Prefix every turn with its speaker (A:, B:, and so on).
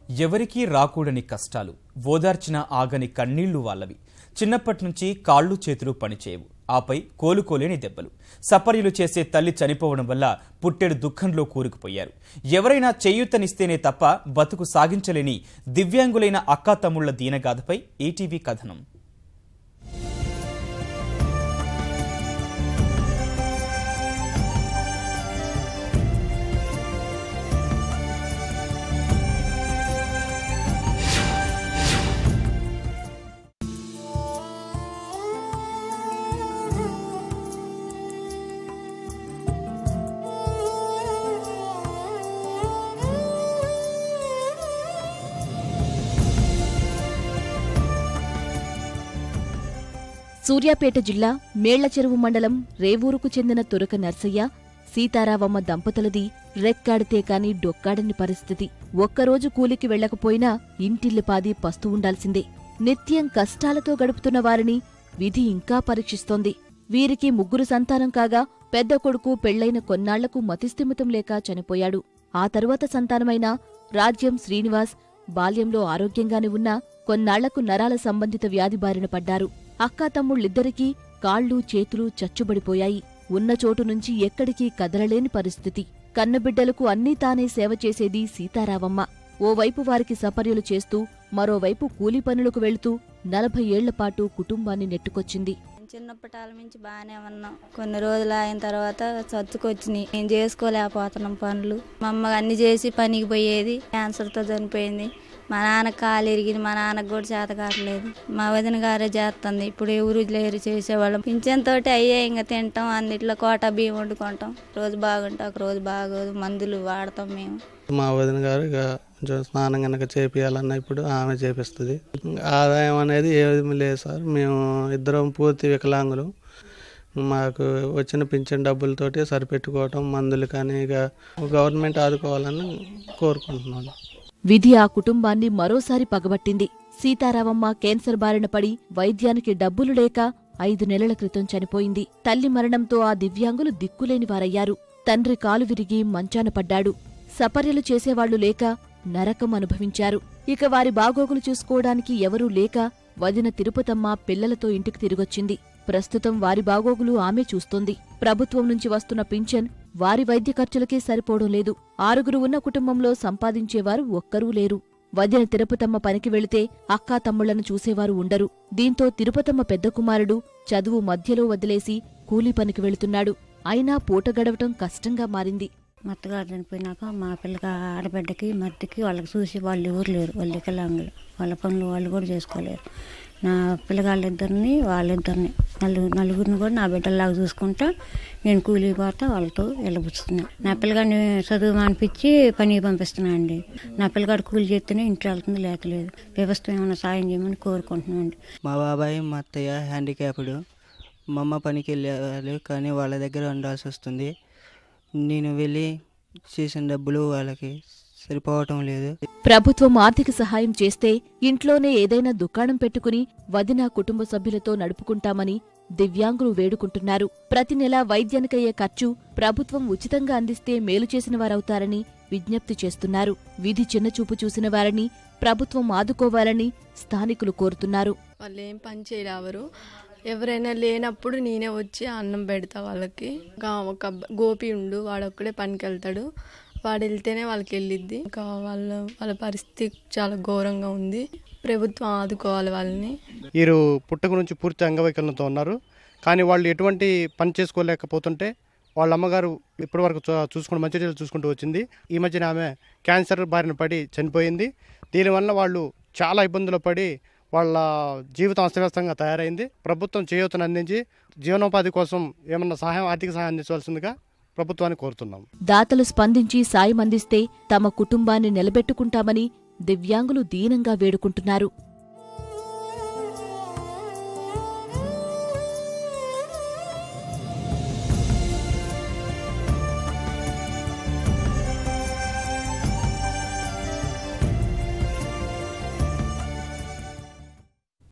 A: ఎవరికీ రాకూడని కష్టాలు, ఓదార్చిన ఆగని కన్నీళ్లు వాళ్ళవి. చిన్నప్పటి నుంచి కాళ్ళు చేతులు పనిచేయవు, ఆపై కోలుకోలేని దెబ్బలు. సపర్యలు చేసే తల్లి చనిపోవడం వల్ల పుట్టెడు దుఃఖంలో కూరుకుపోయారు. ఎవరైనా చేయూతనిస్తేనే తప్ప బతుకు సాగించలేని దివ్యాంగులైన అక్కాతమ్ముళ్ల దీనగాథపై ఈటీవీ కథనం.
B: సూర్యాపేట జిల్లా మేళ్లచెరువు మండలం రేవూరుకు చెందిన తురక నర్సయ్య, సీతారావమ్మ దంపతులది రెక్కాడితే కాని డొక్కాడని పరిస్థితి. ఒక్కరోజు కూలికి వెళ్లకపోయినా ఇంటిల్లిపాది పస్తు ఉండాల్సిందే. నిత్యం కష్టాలతో గడుపుతున్న వారిని విధి ఇంకా పరీక్షిస్తోంది. వీరికి ముగ్గురు సంతానం కాగా పెద్ద కొడుకు పెళ్లైన కొన్నాళ్లకు మతిస్థిమితం లేక చనిపోయాడు. ఆ తరువాత సంతానమైన రాజ్యం శ్రీనివాస్ బాల్యంలో ఆరోగ్యంగానే ఉన్నా కొన్నాళ్లకు నరాల సంబంధిత వ్యాధి బారిన పడ్డారు. అక్కాతమ్ముళ్ళిద్దరికీ కాళ్ళు చేతులు చచ్చుబడిపోయాయి. ఉన్న చోటు నుంచి ఎక్కడికీ కదలలేని పరిస్థితి. కన్నబిడ్డలకు అన్నీ తానే సేవ చేసేది సీతారావమ్మ. ఓవైపు వారికి సపర్యలు చేస్తూ మరోవైపు కూలీ పనులకు వెళుతూ 40 ఏళ్లపాటు కుటుంబాన్ని నెట్టుకొచ్చింది.
C: చిన్నప్పటాల నుంచి బాగానే ఉన్నాం. కొన్ని రోజులు అయిన తర్వాత చచ్చుకొచ్చినాయి. నేను చేసుకోలేకపోతున్నాం పనులు. మా అమ్మ అన్ని చేసి పనికి పోయేది, క్యాన్సర్తో చనిపోయింది. మా నాన్న కాలు ఇరిగింది, మా నాన్నకు కూడా చేత కావట్లేదు. మా వదిన గారే చేస్తుంది. ఇప్పుడు ఎవరు లేరు చేసేవాళ్ళం. పింఛన్తో అయ్యే ఇంకా తింటాం, అన్నిట్లో కోటా బియ్యం వండుకుంటాం. రోజు బాగుంటే ఒక రోజు బాగోదు, మందులు వాడతాం మేము.
D: మా వదిన గారు ఇక స్నానం కనుక చేపియాలన్నా ఇప్పుడు ఆమె చేపిస్తుంది. ఆదాయం అనేది ఏమీ లేదు సార్. మేము ఇద్దరం పూర్తి వికలాంగులు. మాకు వచ్చిన పింఛన్ డబ్బులతోటి సరిపెట్టుకోవటం, మందులు కానీ ఇక గవర్నమెంట్ ఆదుకోవాలని కోరుకుంటున్నాను.
B: విధి ఆ కుటుంబాన్ని మరోసారి పగబట్టింది. సీతారావమ్మ క్యాన్సర్ బారిన పడి వైద్యానికి డబ్బులు లేక 5 నెలల క్రితం చనిపోయింది. తల్లి మరణంతో ఆ దివ్యాంగులు దిక్కులేని వారయ్యారు. తండ్రి కాలు విరిగి మంచాన పడ్డాడు. సపర్యలు చేసేవాళ్లు లేక నరకం అనుభవించారు. ఇక వారి బాగోగులు చూసుకోవడానికి ఎవరూ లేక వదిన తిరుపతమ్మ పిల్లలతో ఇంటికి తిరిగొచ్చింది. ప్రస్తుతం వారి బాగోగులు ఆమె చూస్తోంది. ప్రభుత్వం నుంచి వస్తున్న పింఛన్ వారి వైద్య ఖర్చులకే సరిపోవడం లేదు. 6 ఉన్న కుటుంబంలో సంపాదించేవారు ఒక్కరూ లేరు. వదిన తిరుపతమ్మ పనికి వెళితే అక్కా తమ్ముళ్లను చూసేవారు ఉండరు. దీంతో తిరుపతమ్మ పెద్ద కుమారుడు చదువు మధ్యలో వదిలేసి కూలీ పనికి వెళుతున్నాడు. అయినా పూట గడవటం కష్టంగా మారింది.
E: మత్తగారు చనిపోయినాక మా పిల్లకి ఆడబిడ్డకి మట్టికి వాళ్ళకి చూసి వాళ్ళు ఎవరు లేరు. వాళ్ళు వికలాంగులు, వాళ్ళ పనులు వాళ్ళు కూడా చేసుకోలేరు. నా పిల్లగాళ్ళిద్దరిని వాళ్ళిద్దరిని నలుగురిని కూడా నా బిడ్డల్లాగా చూసుకుంటా నేను కూలీ పోతా వాళ్ళతో వెళ్ళబుచ్చుతున్నా. నా పిల్లగాడిని చదువు మానిపించి పనికి పంపిస్తున్నా అండి. నా పిల్లగాడు కూలి చేస్తేనే ఇంట్లో వెళ్తుంది, లేకలేదు. వ్యవస్థ ఏమైనా సాయం చేయమని కోరుకుంటున్నాను అండి.
F: మా బాబాయ్ మా అత్తయ్య హ్యాండిక్యాప్డ్. మా అమ్మ పనికి వెళ్ళారు, కానీ వాళ్ళ దగ్గర ఉండాల్సి వస్తుంది. నేను వెళ్ళి చేసిన డబ్బులు వాళ్ళకి సరిపోవటం లేదు.
B: ప్రభుత్వం ఆర్థిక సహాయం చేస్తే ఇంట్లోనే ఏదైనా దుకాణం పెట్టుకుని వదిన కుటుంబ సభ్యులతో నడుపుకుంటామని దివ్యాంగులు వేడుకుంటున్నారు. ప్రతి నెలా వైద్యానికయ్యే ఖర్చు ప్రభుత్వం ఉచితంగా అందిస్తే మేలు చేసిన వారవుతారని విజ్ఞప్తి చేస్తున్నారు. విధి చిన్నచూపు చూసిన వారిని ప్రభుత్వం ఆదుకోవాలని స్థానికులు కోరుతున్నారు.
G: వాళ్ళేం పని చేయలేవరు. ఎవరైనా లేనప్పుడు నేనే వచ్చి అన్నం పెడతా వాళ్ళకి. ఒక గోపి ఉండు, వాడొక్కడే పనికి వెళ్తాడు. వాడు వెళ్తేనే వాళ్ళకి వెళ్ళిద్ది. ఇంకా వాళ్ళ పరిస్థితి చాలా ఘోరంగా ఉంది. ప్రభుత్వం ఆదుకోవాలి వాళ్ళని.
H: వీరు పుట్టుక నుంచి పూర్తి అంగవైకల్యంతో ఉన్నారు, కానీ వాళ్ళు ఎటువంటి పని చేసుకోలేకపోతుంటే వాళ్ళ అమ్మగారు ఇప్పటివరకు చూసుకుంటూ మంచి చూసుకుంటూ వచ్చింది. ఈ మధ్యన ఆమె క్యాన్సర్ బారిన పడి చనిపోయింది. దీనివల్ల వాళ్ళు చాలా ఇబ్బందులు పడి వాళ్ళ జీవితం అస్తవ్యస్తంగా తయారైంది. ప్రభుత్వం చేయూతను అందించి జీవనోపాధి కోసం ఏమన్నా ఆర్థిక సహాయం అందించవలసిందిగా ప్రభుత్వాన్ని కోరుతున్నాం.
B: దాతలు స్పందించి సాయం అందిస్తే తమ కుటుంబాన్ని నిలబెట్టుకుంటామని దివ్యాంగులు దీనంగా వేడుకుంటున్నారు.